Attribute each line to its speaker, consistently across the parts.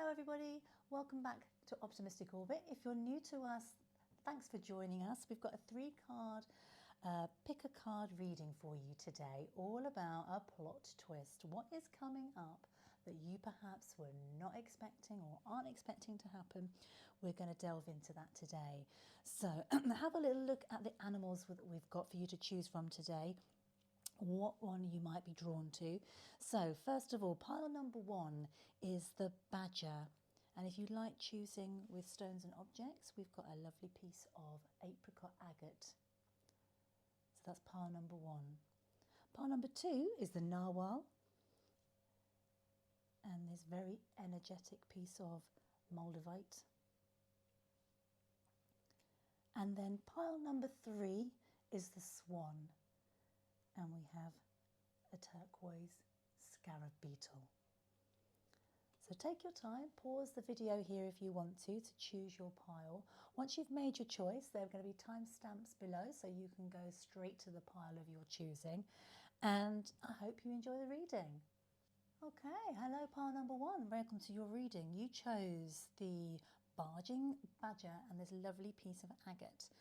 Speaker 1: Hello everybody, welcome back to Optimistic Orbit. If you're new to us, thanks for joining us. We've got a 3-card pick a card reading for you today, all about a plot twist. What is coming up that you perhaps were not expecting or aren't expecting to happen? We're going to delve into that today. So have a little look at the animals that we've got for you to choose from today. What one you might be drawn to. So first of all, pile number 1 is the badger, and if you like choosing with stones and objects, we've got a lovely piece of apricot agate. So that's pile number 1. Pile number 2 is the narwhal, and this very energetic piece of moldavite. And then pile number 3 is the swan, and we have a turquoise scarab beetle. So take your time, pause the video here if you want to choose your pile. Once you've made your choice, there are going to be timestamps below so you can go straight to the pile of your choosing. And I hope you enjoy the reading. Okay, hello pile number 1, welcome to your reading. You chose the barging badger and this lovely piece of agate.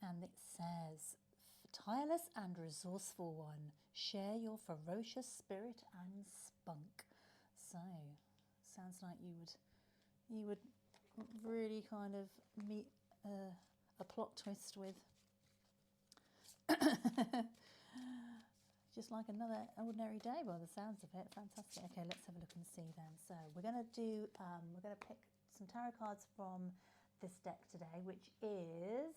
Speaker 1: And it says, tireless and resourceful one, share your ferocious spirit and spunk. So, sounds like you would really kind of meet a plot twist with just like another ordinary day by the sounds of it. Fantastic. Okay, let's have a look and see then. So we're going to pick some tarot cards from this deck today, which is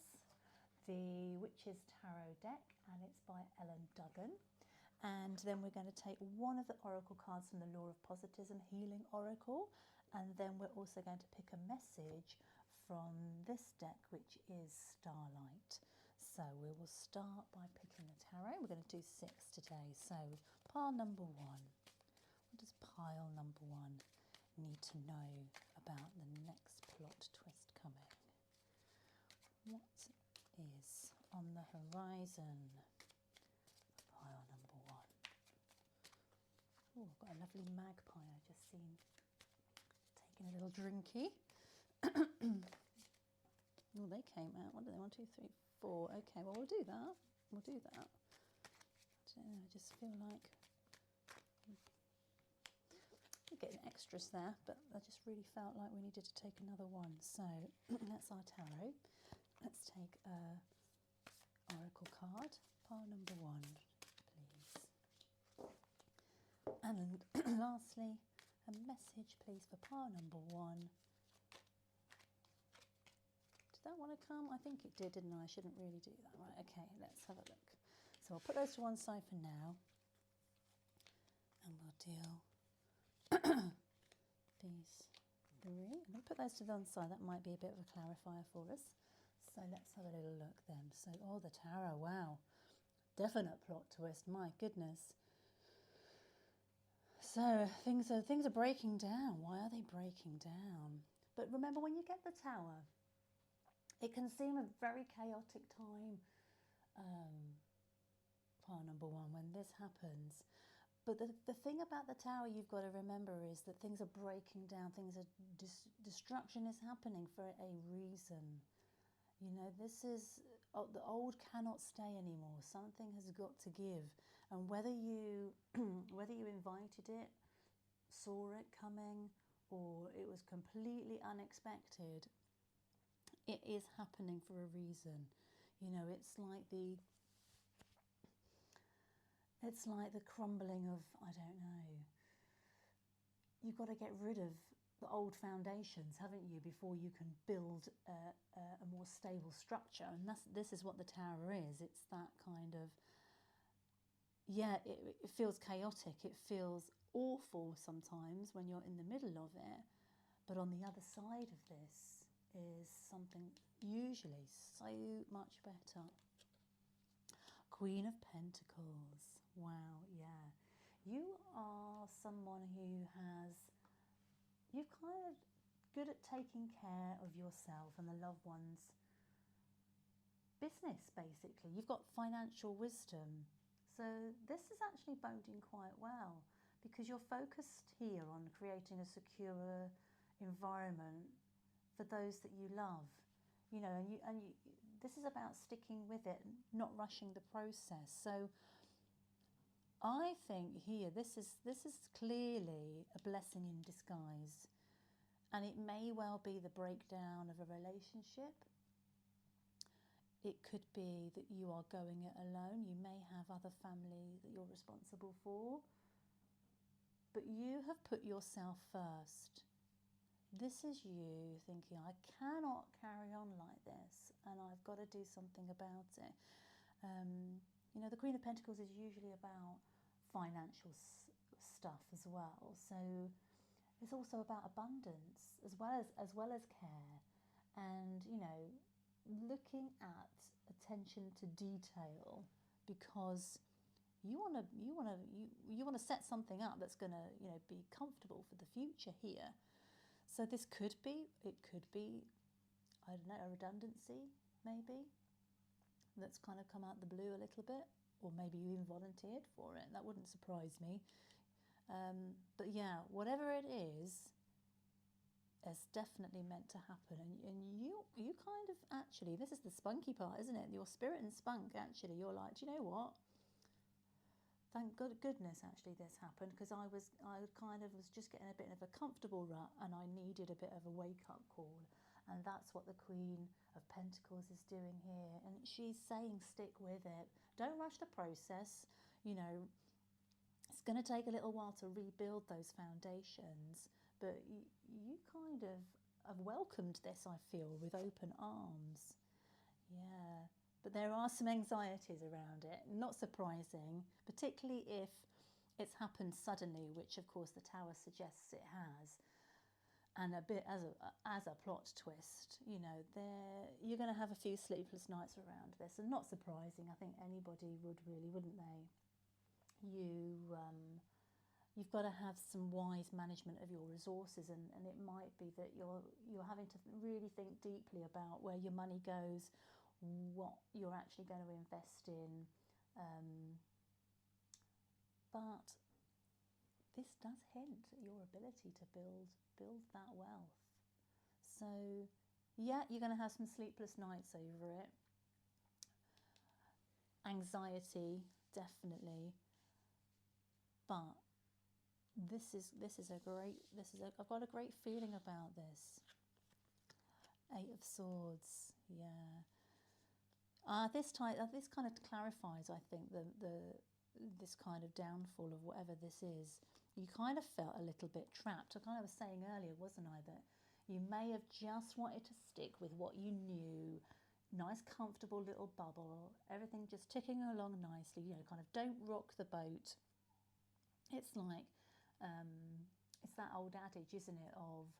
Speaker 1: the Witch's Tarot deck, and it's by Ellen Duggan. And then we're going to take one of the oracle cards from the Law of Positivism Healing Oracle, and then we're also going to pick a message from this deck, which is Starlight. So we will start by picking the tarot. We're going to do 6 today. So pile number 1. What does pile number 1 need to know about the next plot twist coming? What is on the horizon? Pile number 1. Oh, I've got a lovely magpie I just seen taking a little drinky. Oh, they came out. What do they? 1, 2, 3, 4. Okay, well we'll do that. We'll do that. I don't know, I just feel like we're getting extras there, but I just really felt like we needed to take another one. So that's our tarot. Let's take a oracle card. Pile number 1. Please. And lastly, a message please for pile number 1. Did that want to come? I think it did, didn't I? I shouldn't really do that. Right, okay, let's have a look. So I'll put those to one side for now, and we'll deal these 3. I'm going to put those to one side. That might be a bit of a clarifier for us. So let's have a little look then. So, oh, the tarot, wow. Definite plot twist, my goodness. So things are breaking down. Why are they breaking down? But remember, when you get the Tower, it can seem a very chaotic time, pile number 1, when this happens. But the thing about the Tower you've got to remember is that things are breaking down. Destruction is happening for a reason. You know, this is, the old cannot stay anymore. Something has got to give. And whether you invited it, saw it coming, or it was completely unexpected, it is happening for a reason. You know, it's like the crumbling of, I don't know. You've got to get rid of the old foundations, haven't you, before you can build a more stable structure. And this is what the Tower is. It's that kind of, yeah, it feels chaotic. It feels awful sometimes when you're in the middle of it. But on the other side of this is something usually so much better. Queen of Pentacles. Wow, yeah. You are someone who has, you're kind of good at taking care of yourself and the loved ones' business, basically. You've got financial wisdom. So this is actually boding quite well, because you're focused here on creating a secure environment for those that you love, you know, and you, this is about sticking with it, not rushing the process. So I think here this is clearly a blessing in disguise, and it may well be the breakdown of a relationship. It could be that you are going it alone. You may have other family that you're responsible for, but you have put yourself first. This is you thinking, I cannot carry on like this, and I've got to do something about it. You know, the Queen of Pentacles is usually about financial stuff as well. So it's also about abundance as well as care, and you know, looking at attention to detail, because you want to set something up that's going to, you know, be comfortable for the future here. So this could be, I don't know, a redundancy maybe that's kind of come out the blue a little bit, or maybe you even volunteered for it. That wouldn't surprise me. But yeah, whatever it is, it's definitely meant to happen. And you kind of, actually, this is the spunky part, isn't it? Your spirit and spunk, actually, you're like, do you know what? Thank goodness actually this happened, because I kind of was just getting a bit of a comfortable rut, and I needed a bit of a wake-up call. And that's what the Queen of Pentacles is doing here. And she's saying stick with it. Don't rush the process. You know, it's going to take a little while to rebuild those foundations, but you kind of have welcomed this, I feel, with open arms. Yeah. But there are some anxieties around it, not surprising, particularly if it's happened suddenly, which of course the Tower suggests it has, and a bit as a plot twist. You know, you're going to have a few sleepless nights around this, and not surprising. I think anybody would really, wouldn't they? You've got to have some wise management of your resources, and it might be that you're having to really think deeply about where your money goes, what you're actually going to invest in, but this does hint at your ability to build that wealth. So yeah, you're going to have some sleepless nights over it, anxiety definitely, but I've got a great feeling about this. 8 of Swords, yeah. This kind of clarifies, I think, this kind of downfall of whatever this is. You kind of felt a little bit trapped. I kind of was saying earlier, wasn't I, that you may have just wanted to stick with what you knew, nice, comfortable little bubble, everything just ticking along nicely. You know, kind of don't rock the boat. It's like it's that old adage, isn't it, of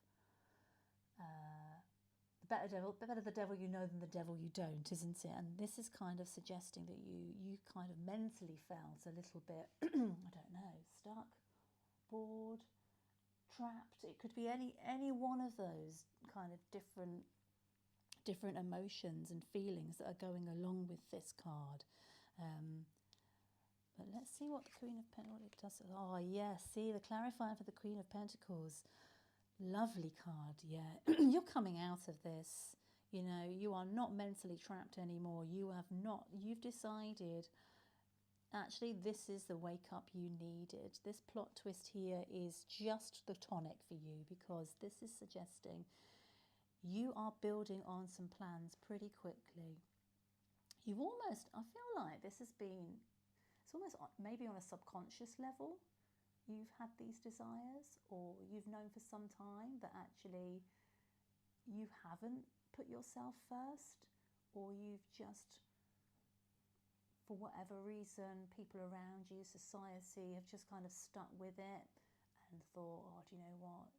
Speaker 1: better the devil you know than the devil you don't, isn't it? And this is kind of suggesting that you kind of mentally felt a little bit, I don't know, stuck, bored, trapped. It could be any one of those kind of different emotions and feelings that are going along with this card. But let's see what the Queen of Pentacles, what it does. Oh yes, see the clarifier for the Queen of Pentacles. Lovely card, yeah. You're coming out of this. You know, you are not mentally trapped anymore. You've decided, actually, this is the wake up you needed. This plot twist here is just the tonic for you, because this is suggesting you are building on some plans pretty quickly. You've almost, I feel like this has been, it's almost maybe on a subconscious level. You've had these desires, or you've known for some time that actually you haven't put yourself first, or you've just, for whatever reason, people around you, society, have just kind of stuck with it and thought, oh, do you know what?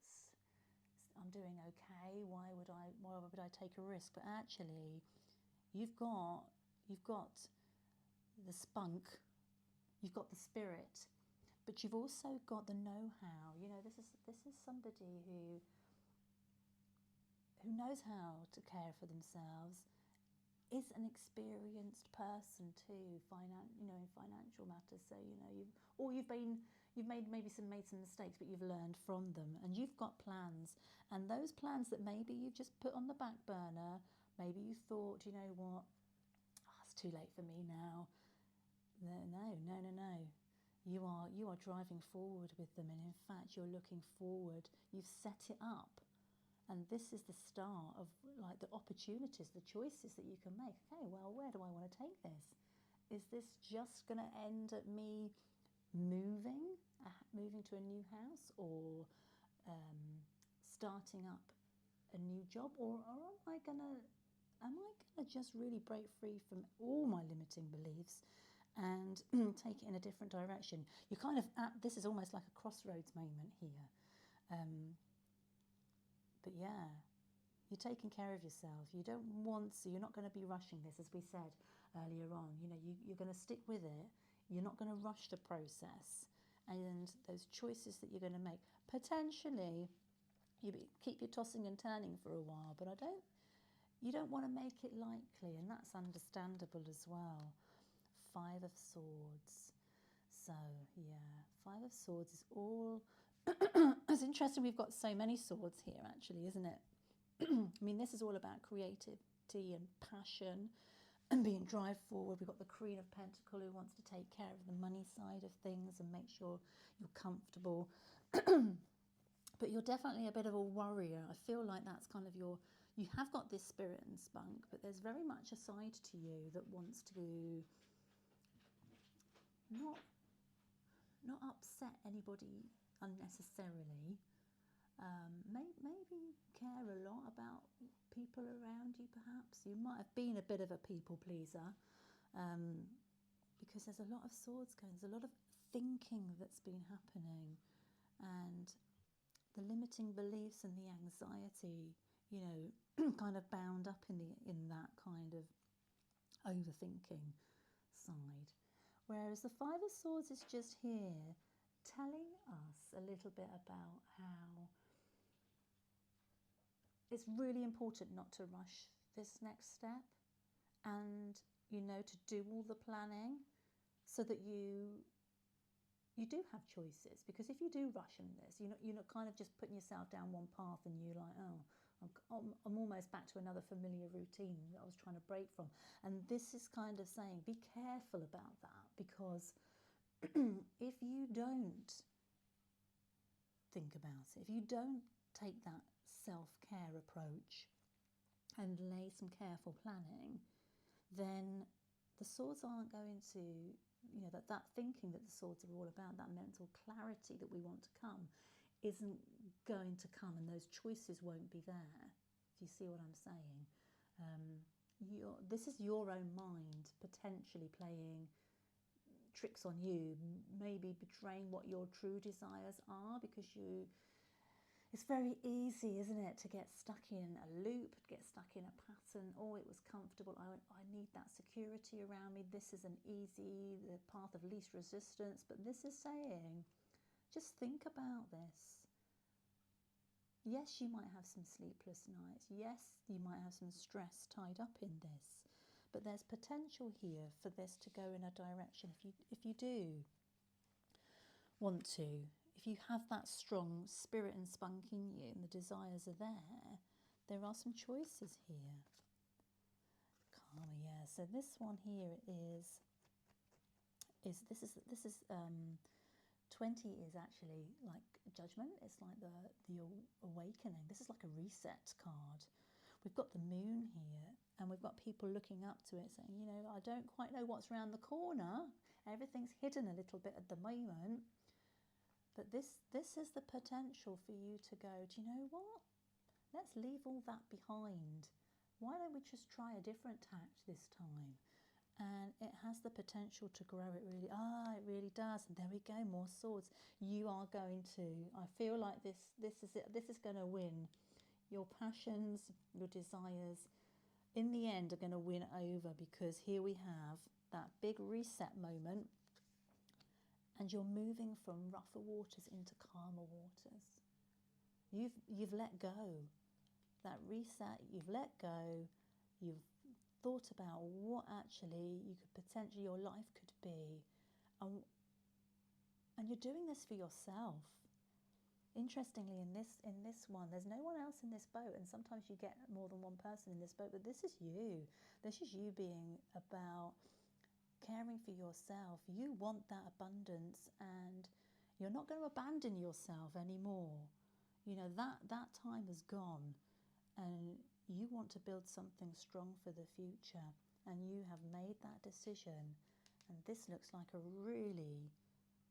Speaker 1: I'm doing okay. Why would I take a risk? But actually, you've got the spunk, you've got the spirit. But you've also got the know-how. You know, this is somebody who knows how to care for themselves, is an experienced person too, in financial matters. So you know, you've you've made some mistakes, but you've learned from them, and you've got plans. And those plans that maybe you've just put on the back burner, maybe you thought, you know what, it's too late for me now. No. You are driving forward with them, and in fact you're looking forward. You've set it up, and this is the start of like the opportunities, the choices that you can make. Okay, well, where do I want to take this? Is this just going to end at me moving to a new house, or starting up a new job, or am I gonna just really break free from all my limiting beliefs and take it in a different direction? You're kind of this is almost like a crossroads moment here. But yeah, you're taking care of yourself. You don't want to, you're not going to be rushing this, as we said earlier on. You know, you're going to stick with it. You're not going to rush the process. And those choices that you're going to make, potentially, keep you tossing and turning for a while, but you don't want to make it likely, and that's understandable as well. 5 of Swords. So, yeah, 5 of Swords is all... It's interesting we've got so many swords here, actually, isn't it? I mean, this is all about creativity and passion and being drive forward. We've got the Queen of Pentacles who wants to take care of the money side of things and make sure you're comfortable. But you're definitely a bit of a worrier. I feel like that's kind of you have got this spirit and spunk, but there's very much a side to you that wants to not upset anybody unnecessarily. Maybe care a lot about people around you, perhaps. You might have been a bit of a people pleaser, because there's a lot of swords going. There's a lot of thinking that's been happening, and the limiting beliefs and the anxiety, you know, kind of bound up in that kind of overthinking side. Whereas the 5 of Swords is just here telling us a little bit about how it's really important not to rush this next step, and, you know, to do all the planning so that you do have choices. Because if you do rush in this, you're not kind of just putting yourself down one path and you're like, oh, I'm almost back to another familiar routine that I was trying to break from. And this is kind of saying, be careful about that, because if you don't think about it, if you don't take that self-care approach and lay some careful planning, then the swords aren't going to, you know, that thinking that the swords are all about, that mental clarity that we want to come, isn't going to come, and those choices won't be there. Do you see what I'm saying? This is your own mind potentially playing tricks on you, maybe betraying what your true desires are, because it's very easy, isn't it, to get stuck in a loop, to get stuck in a pattern. Oh, it was comfortable. I need that security around me. This is the path of least resistance. But this is saying, just think about this. Yes, you might have some sleepless nights. Yes, you might have some stress tied up in this. But there's potential here for this to go in a direction. If you do want to, if you have that strong spirit and spunk in you and the desires are there are some choices here. Karma, yeah. So this one here is 20 is actually like judgment. It's like the awakening. This is like a reset card. We've got the moon here, and we've got people looking up to it saying, you know, I don't quite know what's around the corner. Everything's hidden a little bit at the moment. But this is the potential for you to go, do you know what? Let's leave all that behind. Why don't we just try a different tact this time? And it has the potential to grow. It really does. And there we go, more swords. You are going to, I feel like this is it. This is going to win. Your passions, your desires, in the end, are going to win over, because here we have that big reset moment, and you're moving from rougher waters into calmer waters. You've let go. That reset, you've let go. You've thought about what actually you could potentially, your life could be, And you're doing this for yourself. Interestingly, in this one, there's no one else in this boat, and sometimes you get more than one person in this boat, but this is you. This is you being about caring for yourself. You want that abundance, and you're not going to abandon yourself anymore. You know, that time is gone, and you want to build something strong for the future, and you have made that decision. And this looks like a really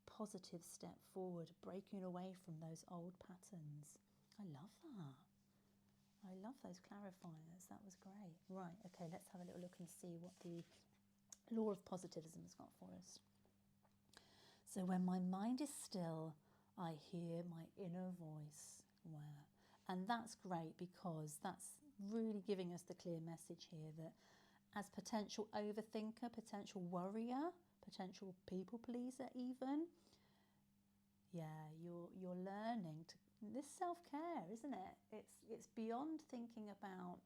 Speaker 1: positive step forward, breaking away from those old patterns. I love that. I love those clarifiers. That was great. Right, okay, let's have a little look and see what the law of positivism has got for us. So when my mind is still, I hear my inner voice. Wow. And that's great, because that's really giving us the clear message here that as potential overthinker, potential worrier, potential people pleaser even, yeah, you're learning to, this self-care, isn't it? It's beyond thinking about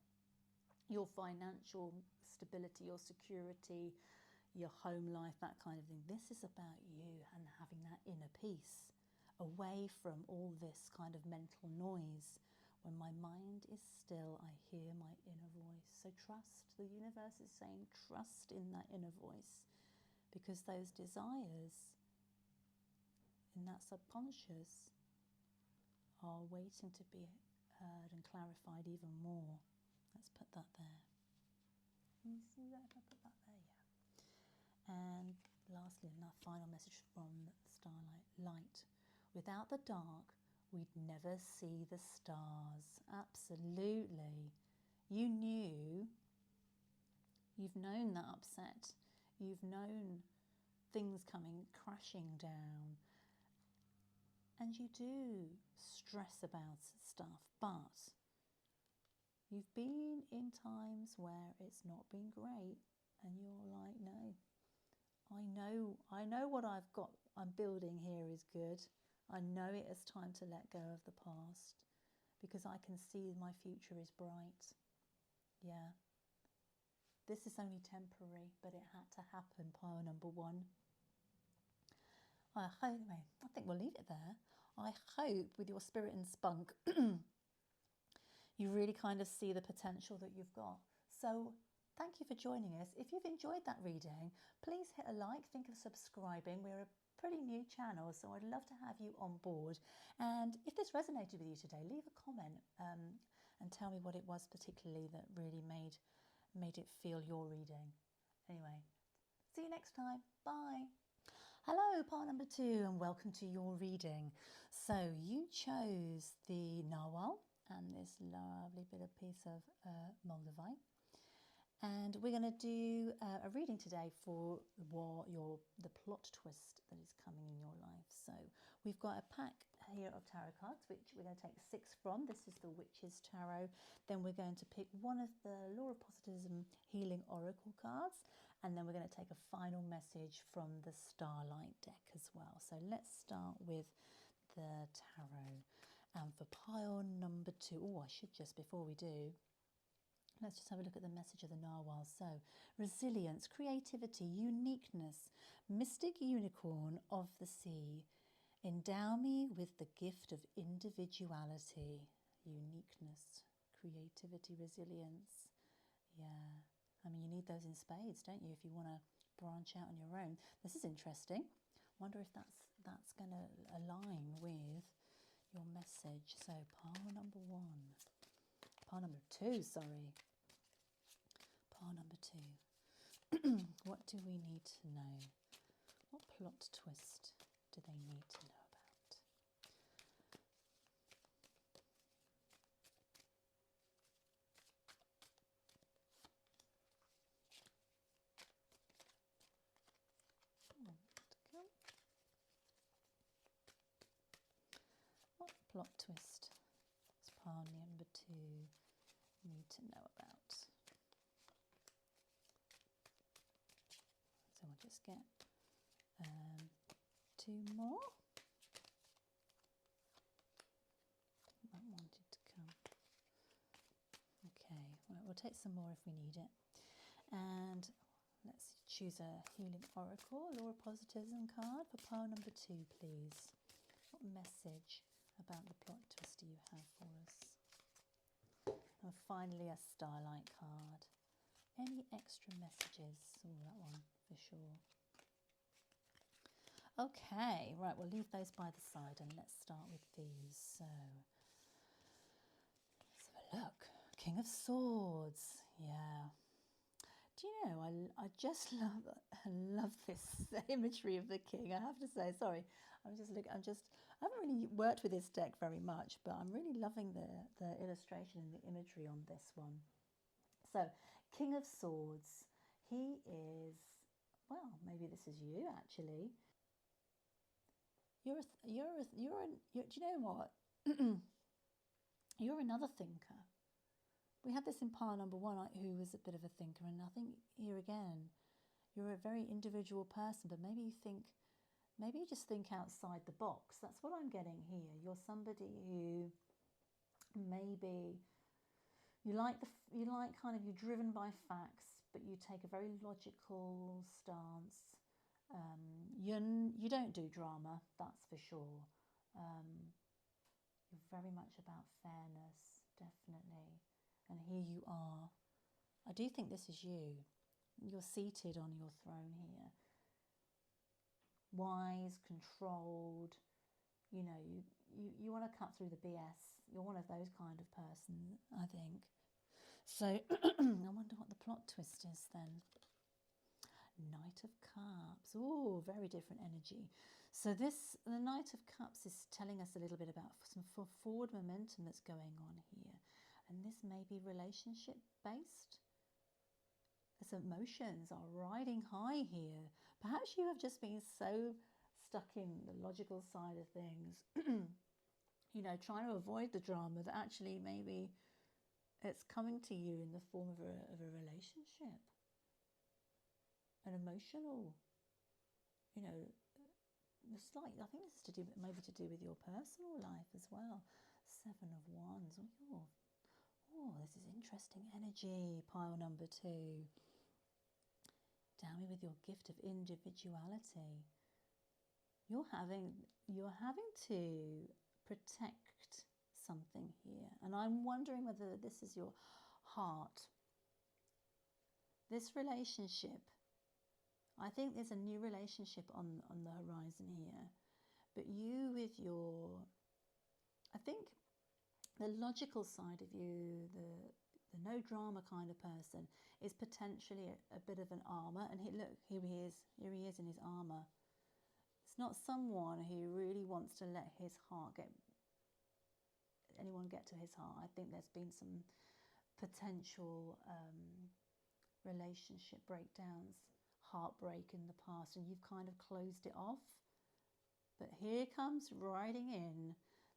Speaker 1: your financial stability, your security, your home life, that kind of thing. This is about you and having that inner peace, away from all this kind of mental noise. When my mind is still, I hear my inner voice. So trust. The universe is saying trust in that inner voice, because those desires in that subconscious are waiting to be heard and clarified even more. Let's put that there. Can you see that if I put that there? Yeah. And lastly, another final message from Starlight. Light. Without the dark, we'd never see the stars. Absolutely. You knew, you've known that upset. You've known things coming crashing down. And you do stress about stuff, but you've been in times where it's not been great, and you're like, no, I know what I'm building here is good. I know it is time to let go of the past, because I can see my future is bright. Yeah. This is only temporary, but it had to happen, pile number one. Anyway, I think we'll leave it there. I hope with your spirit and spunk, you really kind of see the potential that you've got. So thank you for joining us. If you've enjoyed that reading, please hit a like, think of subscribing. We're a pretty new channel, so I'd love to have you on board. And if this resonated with you today, leave a comment and tell me what it was particularly that really made it feel your reading. Anyway, see you next time. Bye. Hello, part number 2, and welcome to your reading. So you chose the narwhal and this lovely bit of piece of moldavite. And we're going to do a reading today for the plot twist that is coming in your life. So we've got a pack here of tarot cards, which we're going to take 6 from. This is the Witch's Tarot. Then we're going to pick one of the Law of Positivism Healing Oracle cards. And then we're going to take a final message from the Starlight deck as well. So let's start with the tarot. And for pile number 2, I should just, before we do, let's just have a look at the message of the narwhal. So, resilience, creativity, uniqueness, mystic unicorn of the sea. Endow me with the gift of individuality, uniqueness, creativity, resilience. Yeah. I mean, you need those in spades, don't you, if you want to branch out on your own. This is interesting. Wonder if that's going to align with your message. So, pile number 1. Pile number 2, sorry. Pile number 2. What do we need to know? What plot twist do they need to know about? What plot twist does pile number 2 need to know about? So we'll just get 2 more. That wanted to come. Okay, right, we'll take some more if we need it. And Let's choose a healing oracle or a positivism card for pile number 2, please. What message about the plot twist do you have for us? And finally, a starlight card. Any extra messages? Oh, that one for sure. Okay, right, we'll leave those by the side and let's start with these. So, let's have a look. King of Swords, yeah. Do you know, I just love this imagery of the king, I have to say. Sorry, I haven't really worked with this deck very much, but I'm really loving the illustration and the imagery on this one. So, King of Swords, he is, well, maybe this is you actually. Do you know what? You're another thinker. We had this in pile number 1, who was a bit of a thinker, and I think here again, you're a very individual person, but maybe you just think outside the box. That's what I'm getting here. You're somebody who maybe you're driven by facts, but you take a very logical stance. You don't do drama, that's for sure. You're very much about fairness, definitely. And here you are. I do think this is you. You're seated on your throne here. Wise, controlled. You know, you want to cut through the BS. You're one of those kind of person, I think. So I wonder what the plot twist is then. Knight of Cups. Oh, very different energy. So the Knight of Cups is telling us a little bit about some forward momentum that's going on here. And this may be relationship based. As emotions are riding high here. Perhaps you have just been so stuck in the logical side of things, you know, trying to avoid the drama, that actually maybe it's coming to you in the form of a relationship. An emotional, you know, I think this is maybe to do with your personal life as well. 7 of Wands. Oh, this is interesting energy. Pile number 2. Down here with your gift of individuality. You're having to protect something here, and I'm wondering whether this is your heart. This relationship. I think there's a new relationship on the horizon here. But you with I think the logical side of you, the no drama kind of person, is potentially a bit of an armour. And look, here he is in his armour. It's not someone who really wants to let anyone get to his heart. I think there's been some potential relationship breakdowns, heartbreak in the past, and you've kind of closed it off. But here comes riding in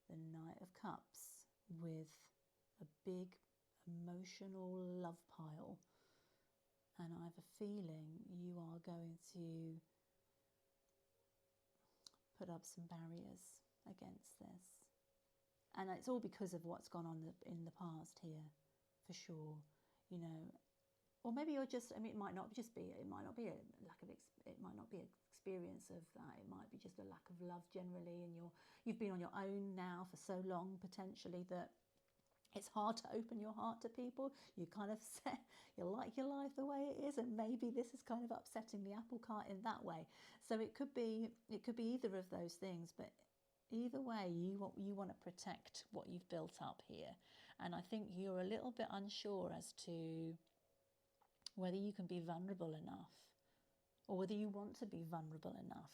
Speaker 1: the Knight of Cups with a big emotional love pile, and I have a feeling you are going to put up some barriers against this, and it's all because of what's gone on in the past here, for sure. You know, or maybe you're just, I mean, it might not be a lack of, it might not be an experience of that. It might be just a lack of love generally, and you've been on your own now for so long, potentially, that it's hard to open your heart to people. You kind of you like your life the way it is, and maybe this is kind of upsetting the apple cart in that way. So it could be either of those things, but either way, you want to protect what you've built up here. And I think you're a little bit unsure as to whether you can be vulnerable enough, or whether you want to be vulnerable enough.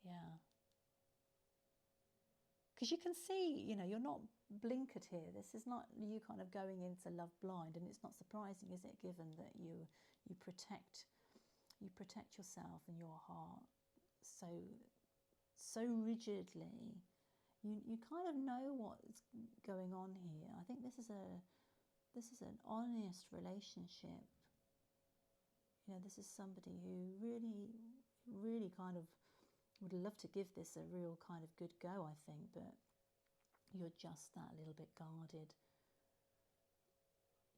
Speaker 1: Yeah. Because you can see, you know, you're not blinkered here. This is not you kind of going into love blind, and it's not surprising, is it, given that you protect yourself and your heart so rigidly. You kind of know what's going on here. I think this is an honest relationship. You know, this is somebody who really, really kind of would love to give this a real kind of good go, I think, but you're just that little bit guarded.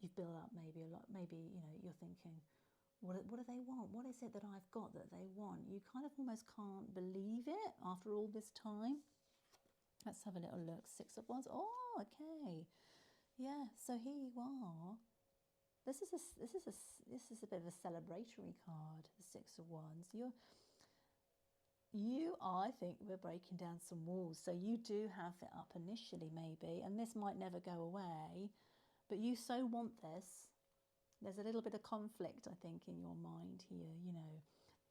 Speaker 1: You've built up maybe a lot, maybe, you know, you're thinking, What do they want? What is it that I've got that they want? You kind of almost can't believe it after all this time. Let's have a little look. Six of Wands. Oh, okay. Yeah, so here you are. This is a bit of a celebratory card, the Six of Wands. I think we're breaking down some walls. So you do have it up initially maybe, and this might never go away, but you so want this. There's a little bit of conflict, I think, in your mind here. You know,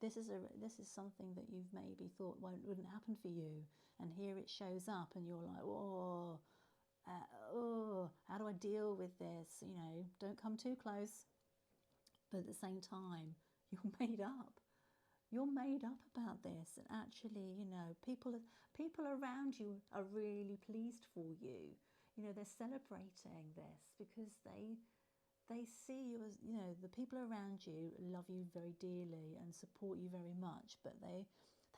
Speaker 1: this is something that you've maybe thought wouldn't happen for you, and here it shows up, and you're like, oh, how do I deal with this? You know, don't come too close. But at the same time, you're made up. You're made up about this, and actually, you know, people around you are really pleased for you. You know, they're celebrating this because they see you as, you know, the people around you love you very dearly and support you very much, but they've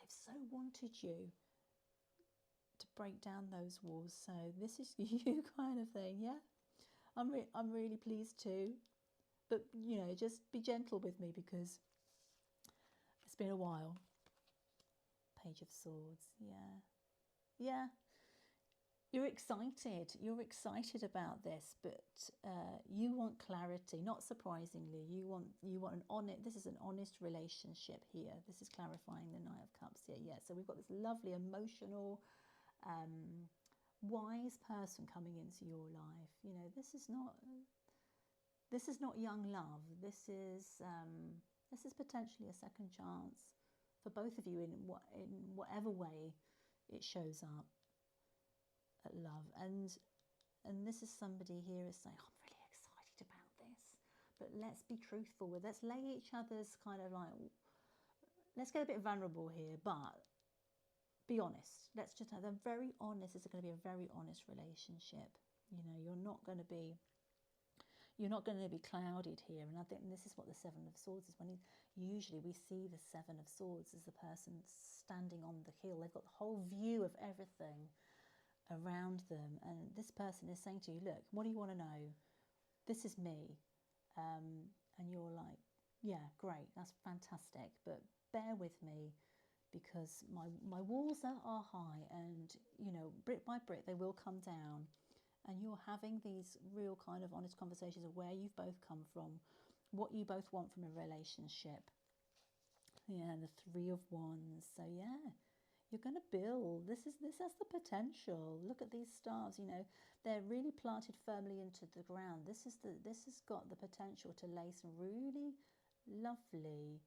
Speaker 1: so wanted you to break down those walls. So this is you kind of thing, yeah. I'm really pleased too, but you know, just be gentle with me because it's been a while. Page of Swords, yeah. You're excited about this, but you want clarity. Not surprisingly, you want an honest. This is an honest relationship here. This is clarifying the Knight of Cups here. Yeah, so we've got this lovely, emotional, wise person coming into your life. You know, this is not young love. This is potentially a second chance for both of you in whatever way it shows up at love. And this is somebody here is saying, I'm really excited about this, but let's be truthful with, let's lay each other's kind of like, let's get a bit vulnerable here, but be honest. Let's just have, they're very honest. It's going to be a very honest relationship. You know, you're not going to be clouded here. And I think this is what the Seven of Swords is. Usually we see the Seven of Swords as the person standing on the hill. They've got the whole view of everything around them, and this person is saying to you, look, what do you want to know? This is me. And you're like, yeah, great, that's fantastic, but bear with me because my walls are high, and you know, brick by brick they will come down. And you're having these real kind of honest conversations of where you've both come from, what you both want from a relationship. Yeah, the Three of Wands. So yeah, you're going to build. This has the potential. Look at these stars. You know, they're really planted firmly into the ground. This has got the potential to lay some really lovely,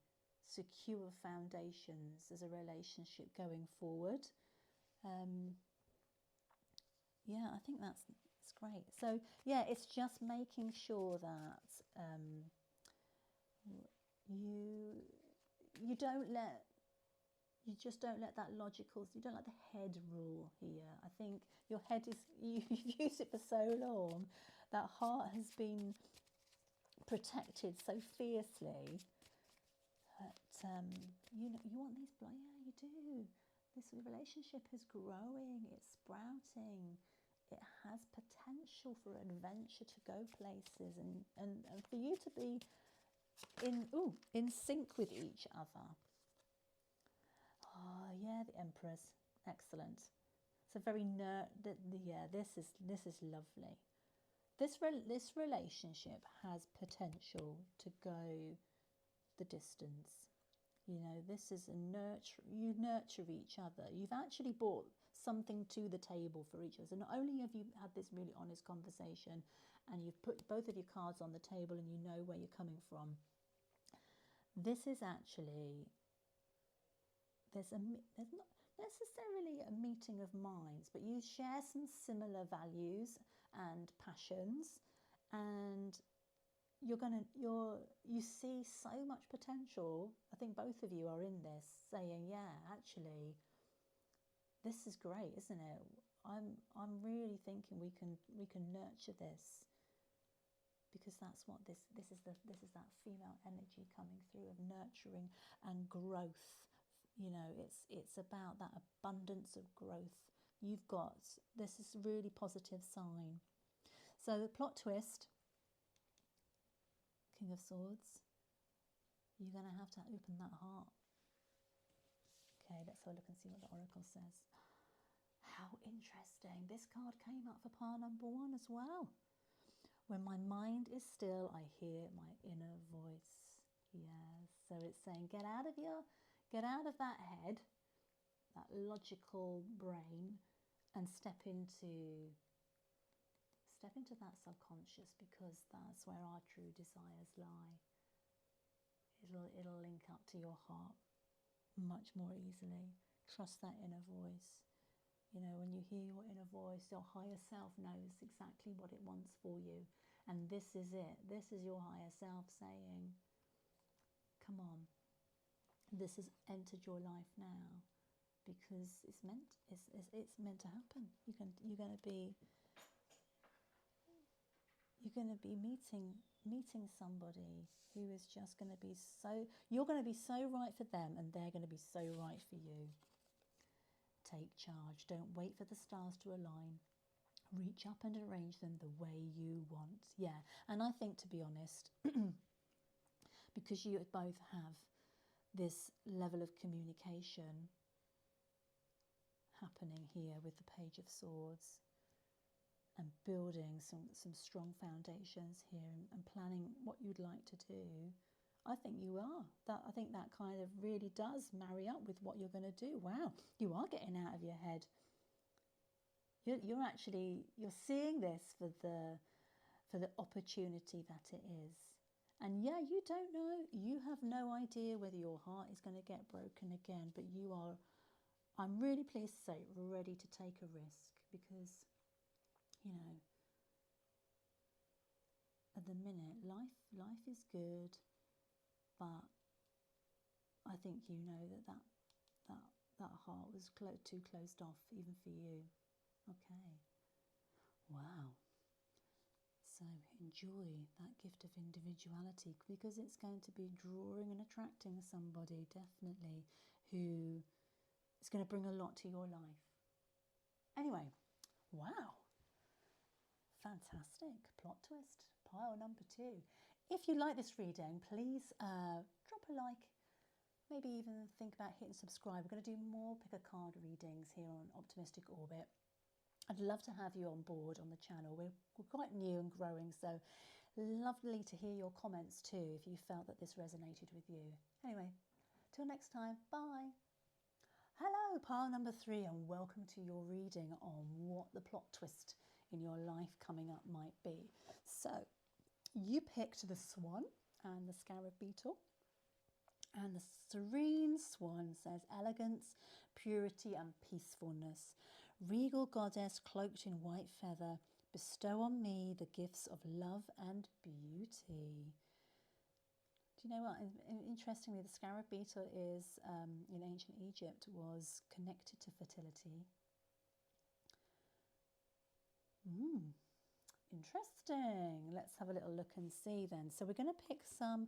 Speaker 1: secure foundations as a relationship going forward. Yeah, I think that's great. So yeah, it's just making sure that you just don't let that logical, you don't let the head rule here. I think your head is, you've used it for so long, that heart has been protected so fiercely that you want these, yeah, you do. This relationship is growing, it's sprouting, it has potential for adventure, to go places, and for you to be in sync with each other. Oh yeah, the Empress, excellent. It's a very yeah. This is lovely. This relationship has potential to go the distance. You know, this is a nurture. You nurture each other. You've actually brought something to the table for each other. So not only have you had this really honest conversation, and you've put both of your cards on the table, and you know where you're coming from. This is actually, there's not necessarily a meeting of minds, but you share some similar values and passions, and you see so much potential. I think both of you are in this saying, yeah, actually this is great, isn't it? I'm really thinking we can nurture this, because that's what this is that female energy coming through of nurturing and growth. You know, it's about that abundance of growth. You've got, this is a really positive sign. So the plot twist, King of Swords, you're going to have to open that heart. Okay, let's have a look and see what the oracle says. How interesting. This card came up for pile number 1 as well. When my mind is still, I hear my inner voice. Yes, so it's saying get out of that head, that logical brain, and step into that subconscious, because that's where our true desires lie. It'll link up to your heart much more easily. Trust that inner voice. You know, when you hear your inner voice, your higher self knows exactly what it wants for you. And this is it. This is your higher self saying, come on, this has entered your life now, because it's meant to happen. You're going to be meeting somebody who is just going to be so, you're going to be so right for them, and they're going to be so right for you. Take charge. Don't wait for the stars to align. Reach up and arrange them the way you want. Yeah, and I think, to be honest, because you both have this level of communication happening here with the Page of Swords, and building some strong foundations here, and planning what you'd like to do, I think you are. I think that kind of really does marry up with what you're going to do. Wow, you are getting out of your head. You're seeing this for the opportunity that it is. And yeah, you don't know. You have no idea whether your heart is going to get broken again, but you are, I'm really pleased to say, ready to take a risk, because, you know, at the minute, life is good. But I think you know that heart was too closed off even for you. Okay. Wow. So enjoy that gift of individuality, because it's going to be drawing and attracting somebody, definitely, who is going to bring a lot to your life. Anyway, wow. Fantastic. Plot twist. Pile number 2. If you like this reading, please drop a like, maybe even think about hitting subscribe. We're going to do more pick a card readings here on Optimistic Orbit. I'd love to have you on board on the channel. We're quite new and growing, so lovely to hear your comments too if you felt that this resonated with you. Anyway, till next time, bye. Hello, pile number 3, and welcome to your reading on what the plot twist in your life coming up might be. So, you picked the Swan and the Scarab Beetle, and the Serene Swan says elegance, purity and peacefulness. Regal goddess cloaked in white feather, bestow on me the gifts of love and beauty. Do you know what? Interestingly, the Scarab Beetle is, in ancient Egypt, was connected to fertility. Interesting. Let's have a little look and see then. So we're going to pick I'm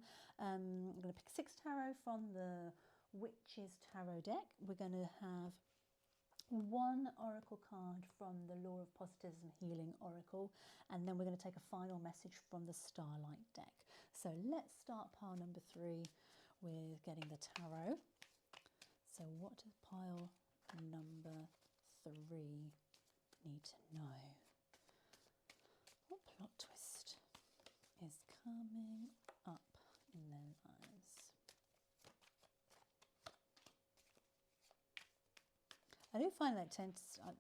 Speaker 1: going to pick 6 tarot from the Witch's Tarot deck. We're going to have 1 oracle card from the Law of Positivism Healing Oracle, and then we're going to take a final message from the Starlight deck. So let's start pile number 3 with getting the tarot. So what does pile number 3 need to know? What plot twist is coming up in their lives? I do find that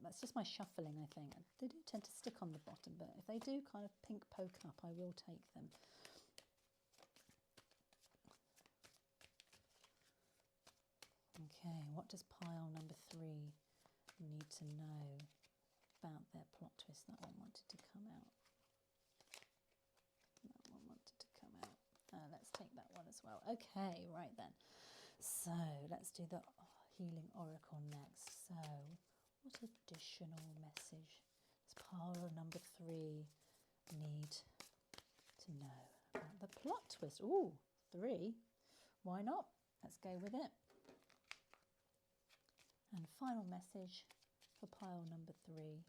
Speaker 1: that's just my shuffling, I think. They do tend to stick on the bottom, but if they do kind of pink poke up, I will take them. Okay, what does pile number 3 need to know about their plot twist? That one wanted to come out. That one wanted to come out. Let's take that one as well. Okay, right then. So let's do the Healing Oracle next. So what additional message does pile number 3 need to know about the plot twist? Ooh, 3. Why not? Let's go with it. And final message for pile number 3.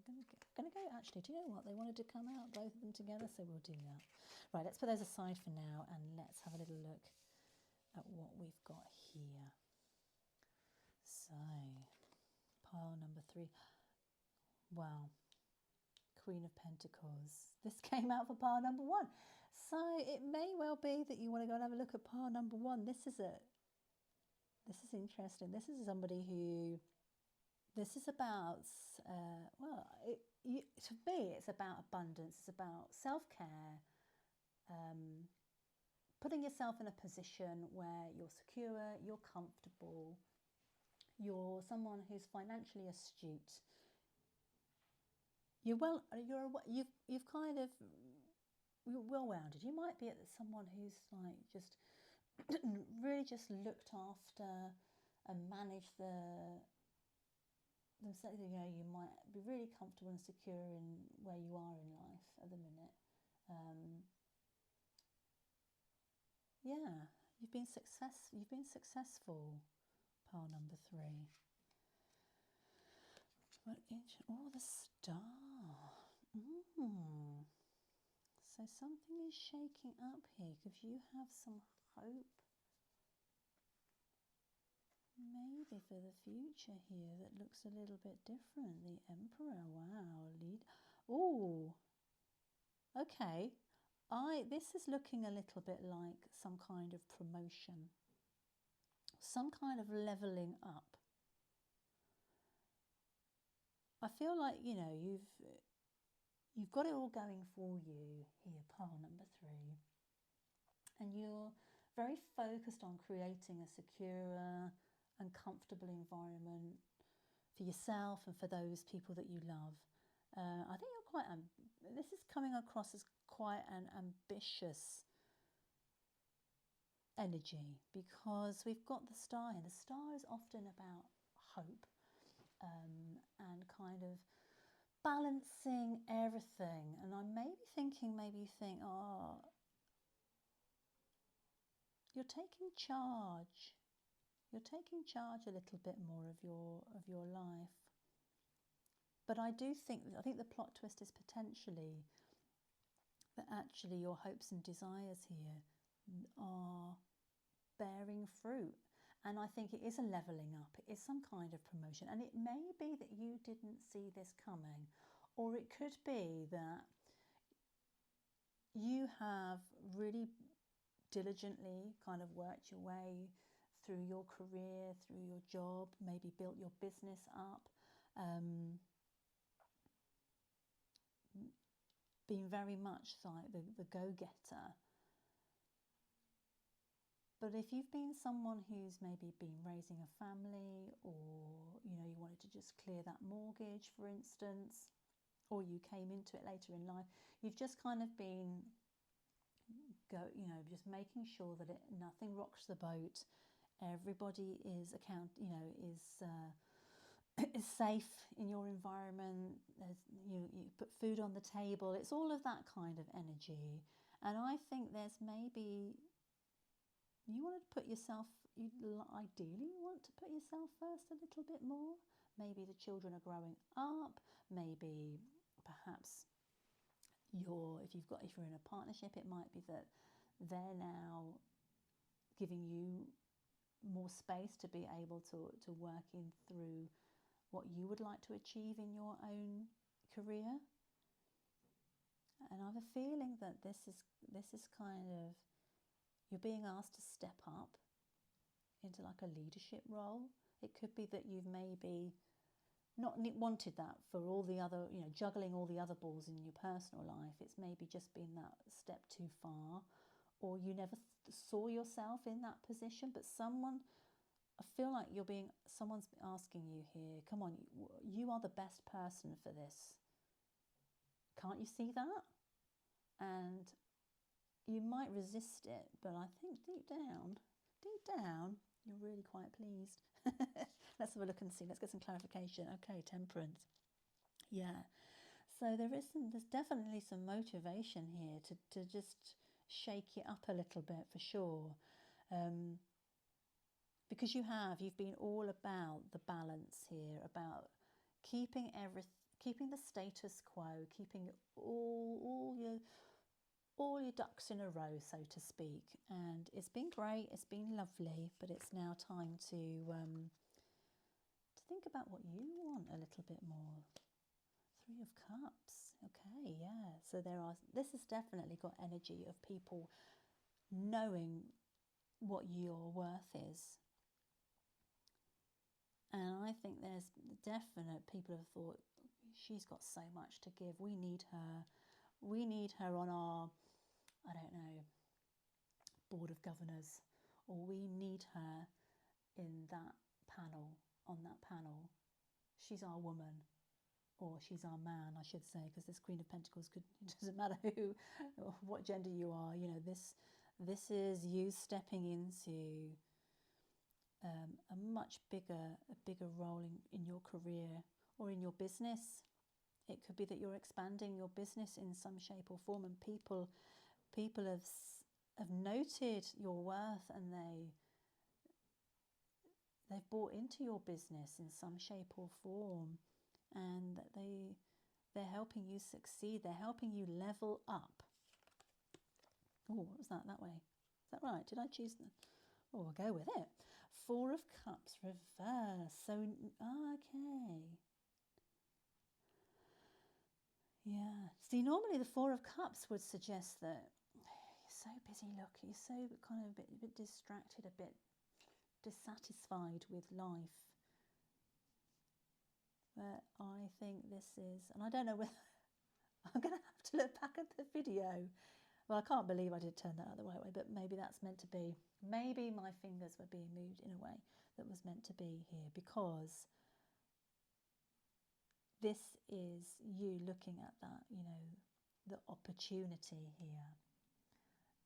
Speaker 1: I'm going to go, actually, do you know what? They wanted to come out, both of them together, so we'll do that. Right, let's put those aside for now and let's have a little look at what we've got here. So, pile number 3. Wow. Queen of Pentacles. This came out for pile number 1. So it may well be that you want to go and have a look at pile number 1. This is interesting. This is somebody who, this is about, to me, it's about abundance. It's about self-care, putting yourself in a position where you're secure, you're comfortable, you're someone who's financially astute. You're well-rounded. You might be someone who's like just really just looked after and managed themselves. You know, you might be really comfortable and secure in where you are in life at the minute. Yeah, you've been successful. Pile number 3. Oh, the star. So something is shaking up here because you have some hope, maybe for the future here, that looks a little bit different. The Emperor, wow, Oh, okay. This is looking a little bit like some kind of promotion, some kind of leveling up. I feel like, you know, you've got it all going for you here, pile number 3. And you're very focused on creating a secure and comfortable environment for yourself and for those people that you love. I think you're quite, this is coming across as quite an ambitious energy, because we've got the star here. The star is often about hope and kind of balancing everything. And I may be thinking, maybe you think, oh, you're taking charge. You're taking charge a little bit more of your life. But I think the plot twist is potentially that actually your hopes and desires here are bearing fruit. And I think it is a levelling up. It is some kind of promotion. And it may be that you didn't see this coming. Or it could be that you have really diligently kind of worked your way through your career, through your job, maybe built your business up, being very much like the go-getter. But if you've been someone who's maybe been raising a family, or, you know, you wanted to just clear that mortgage, for instance, or you came into it later in life, you've just kind of been just making sure that nothing rocks the boat. Everybody is is safe in your environment. You put food on the table. It's all of that kind of energy. And I think there's maybe you want to put yourself, ideally you want to put yourself first a little bit more. Maybe the children are growing up. Maybe perhaps if you're in a partnership, it might be that they're now giving you more space to be able to work in through what you would like to achieve in your own career. And I have a feeling that this is kind of, you're being asked to step up into like a leadership role. It could be that you've maybe not wanted that for all the other, juggling all the other balls in your personal life. It's maybe just been that step too far, or you never saw yourself in that position. But I feel like someone's asking you here, come on, you are the best person for this. Can't you see that? And you might resist it, but I think deep down, you're really quite pleased. Let's have a look and see. Let's get some clarification. Okay, Temperance. Yeah. So there's definitely some motivation here to just shake it up a little bit, for sure. Because you've been all about the balance here, about keeping keeping the status quo, keeping all your ducks in a row, so to speak. And it's been great, it's been lovely, but it's now time to think about what you want a little bit more. Three of Cups. Okay, yeah. So this has definitely got energy of people knowing what your worth is. And I think there's definite people have thought, she's got so much to give. We need her. We need her on our, I don't know, board of governors, or we need her in that panel, on that panel. She's our woman, or she's our man, I should say, because this Queen of Pentacles it doesn't matter who, or what gender you are. You know, this is you stepping into a much bigger role in your career or in your business. It could be that you're expanding your business in some shape or form, and people have noted your worth, and they've bought into your business in some shape or form, and they're helping you succeed. They're helping you level up. Oh, what was that way? Is that right? Did I choose the... Oh, we'll go with it. Four of Cups reverse. So, okay. Yeah. See, normally the Four of Cups would suggest that you're so busy, look, you're so kind of a bit distracted, a bit dissatisfied with life. But I think this is, and I don't know whether I'm going to have to look back at the video. Well, I can't believe I did turn that out the right way, but maybe that's meant to be. Maybe my fingers were being moved in a way that was meant to be here, because this is you looking at that, you know, the opportunity here.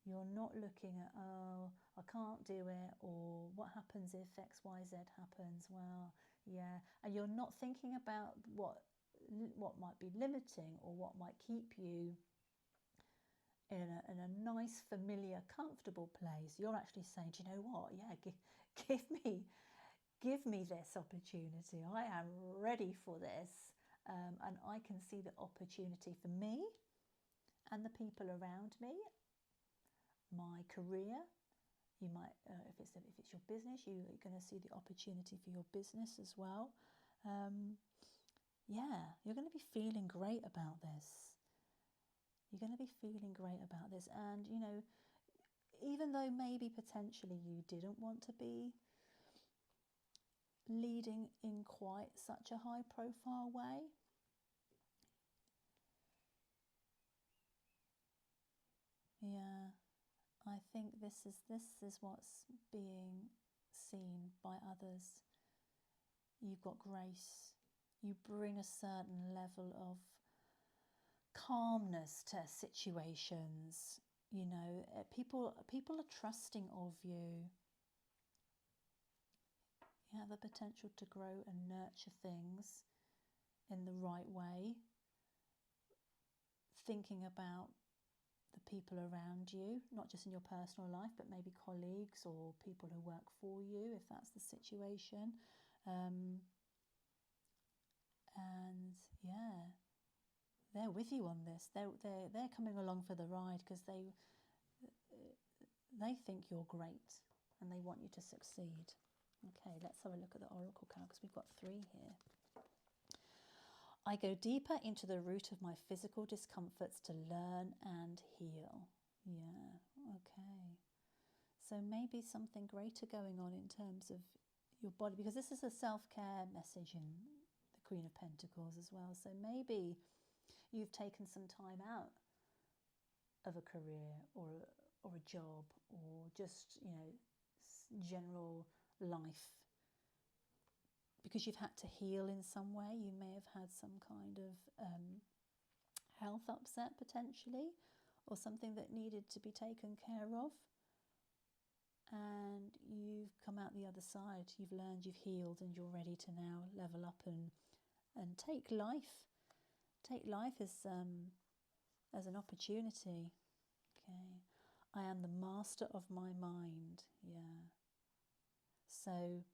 Speaker 1: You're not looking at, oh, I can't do it, or what happens if X, Y, Z happens? Well, yeah. And you're not thinking about what might be limiting, or what might keep you in a nice, familiar, comfortable place. You're actually saying, do you know what? Yeah, give me this opportunity. I am ready for this, and I can see the opportunity for me and the people around me. My career, you might, if it's your business, you're going to see the opportunity for your business as well. Yeah, you're going to be feeling great about this. You're going to be feeling great about this. And, you know, even though maybe potentially you didn't want to be leading in quite such a high profile way, yeah, I think this is what's being seen by others. You've got grace. You bring a certain level of calmness to situations. You know, people are trusting of you. You have the potential to grow and nurture things in the right way, thinking about the people around you, not just in your personal life, but maybe colleagues or people who work for you, if that's the situation. And yeah, they're with you on this. They're coming along for the ride, because they think you're great and they want you to succeed. Okay, let's have a look at the Oracle card, because we've got 3 here. I go deeper into the root of my physical discomforts to learn and heal. Yeah, okay. So maybe something greater going on in terms of your body, because this is a self-care message in the Queen of Pentacles as well. So maybe you've taken some time out of a career or a job, or just, you know, general life, because you've had to heal in some way. You may have had some kind of health upset potentially, or something that needed to be taken care of, and you've come out the other side. You've learned, you've healed, and you're ready to now level up and take life as an opportunity. Okay, I am the master of my mind. Yeah. So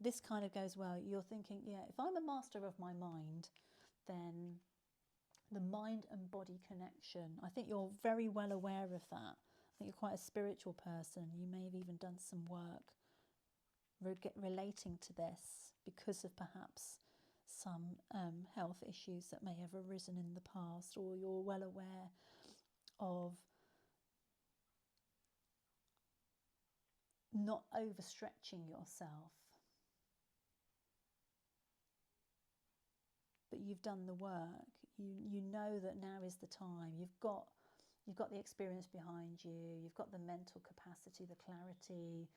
Speaker 1: this kind of goes, well, you're thinking, yeah, if I'm a master of my mind, then the mind and body connection. I think you're very well aware of that. I think you're quite a spiritual person. You may have even done some work relating to this because of perhaps some health issues that may have arisen in the past, or you're well aware of not overstretching yourself. But you've done the work. You know that now is the time. You've got the experience behind you. You've got the mental capacity, the clarity,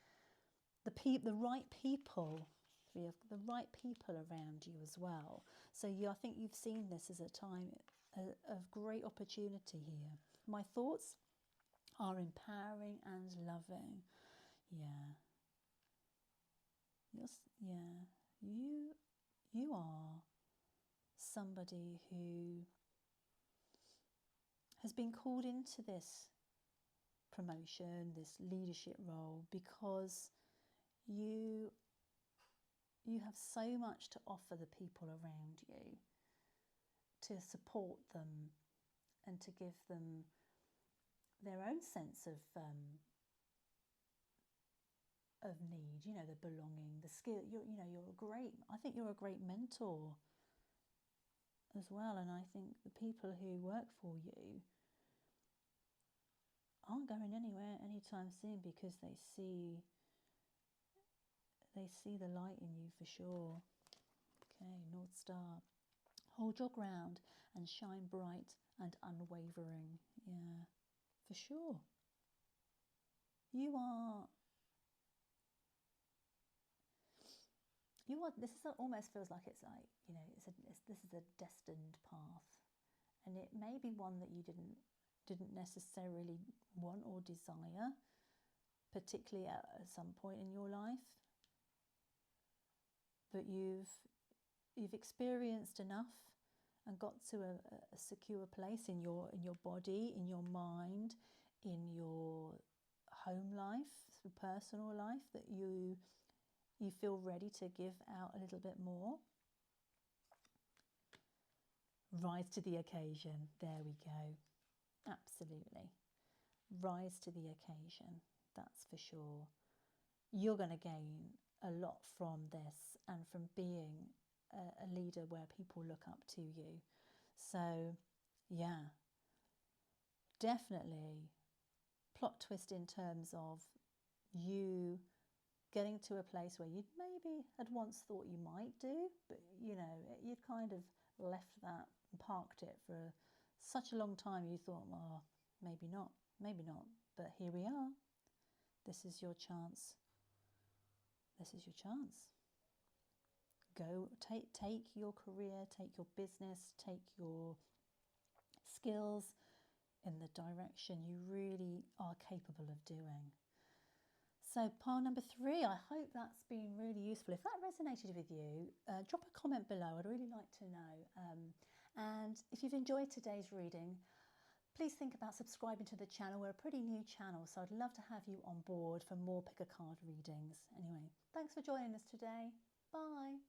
Speaker 1: the right people. You have the right people around you as well. So I think you've seen this as a time of great opportunity here. My thoughts are empowering and loving. Yeah. You are somebody who has been called into this promotion, this leadership role, because you have so much to offer the people around you, to support them and to give them their own sense of need, you know, the belonging, the skill. I think you're a great mentor as well, and I think the people who work for you aren't going anywhere anytime soon because they see the light in you for sure. Okay, North Star. Hold your ground and shine bright and unwavering. Yeah, for sure. This almost feels like it's like, you know, this is a destined path, and it may be one that you didn't necessarily want or desire, particularly at some point in your life, but you've experienced enough and got to a secure place in your body, in your mind, in your home life, personal life, that you feel ready to give out a little bit more. Rise to the occasion. There we go. Absolutely. Rise to the occasion. That's for sure. You're going to gain a lot from this and from being a leader where people look up to you. So, yeah, definitely plot twist in terms of you getting to a place where you maybe had once thought you might do, but you know, you'd kind of left that and parked it for such a long time. You thought, well, maybe not, but here we are. This is your chance. This is your chance. Go, take your career, take your business, take your skills in the direction you really are capable of doing. So pile number 3, I hope that's been really useful. If that resonated with you, drop a comment below. I'd really like to know. And if you've enjoyed today's reading, please think about subscribing to the channel. We're a pretty new channel, so I'd love to have you on board for more pick a card readings. Anyway, thanks for joining us today. Bye.